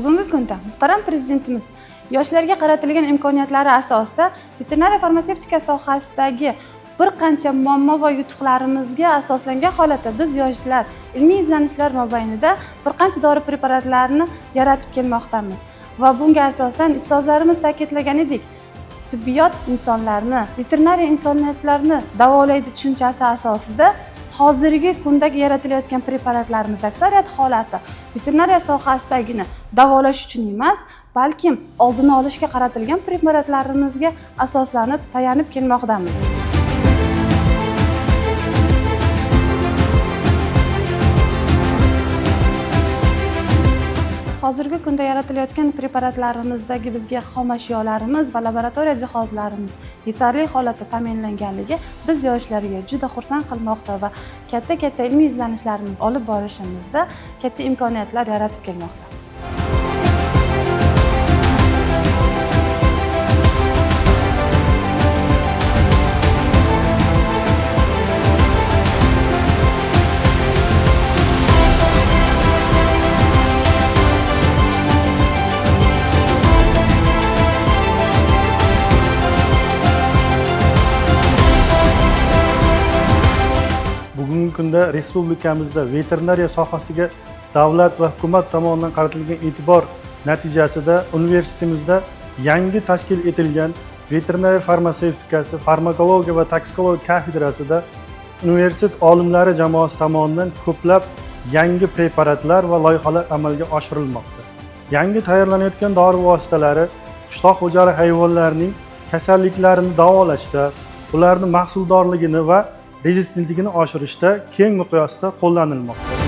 Bugungi kunda muhtaram prezidentimiz yoshlarga qaratilgan imkoniyatlari asosida veterinariya farmatsevtika sohasidagi bir qancha muammo va yutuqlarimizga asoslangan holatda biz yoshlar ilmiy izlanishlar mobaynida bir qancha dori preparatlarini yaratib kelmoqdamiz va bunga asosan ustozlarimiz ta'kidlaganidek tibbiyot insonlarni, veterinariya insoniyatlarni davolaydi tushunchasi asosida hozirgi kundagi yaratilayotgan preparatlarimiz aksariyat holati veterinariya sohasidagini davolash uchun emas, balkim oldini olishga qaratilgan preparatlarimizga asoslanib tayanib kelmoqdamiz. Hozirgi kunda yaratilayotgan preparatlarimizdagi bizga xom ashyolarimiz va laboratoriya jihozlarimiz yetarli holatda ta'minlanganligi biz yoshlarga juda xursand qilmoqda va katta ilmiy izlanishlarimiz olib borishimizda katta imkoniyatlar yaratib kelmoqda. Bugungi kunda respublikamizda veterinariya sohasiga davlat va hukumat tomonidan qaratilgan e'tibor natijasida universitetimizda yangi tashkil etilgan veterinariya farmatsevtikasi, farmakologiya va toksikologiya kafedrasida universitet olimlari jamoasi tomonidan ko'plab yangi preparatlar va loyihalar amalga oshirilmoqda. Yangi tayyorlanayotgan dori vositalari qishloq xo'jaligi hayvonlarining kasalliklarini davolashda, ularning mahsuldorligini va rezistentligini oshirishda keng miqyosda qo'llanilmoqda.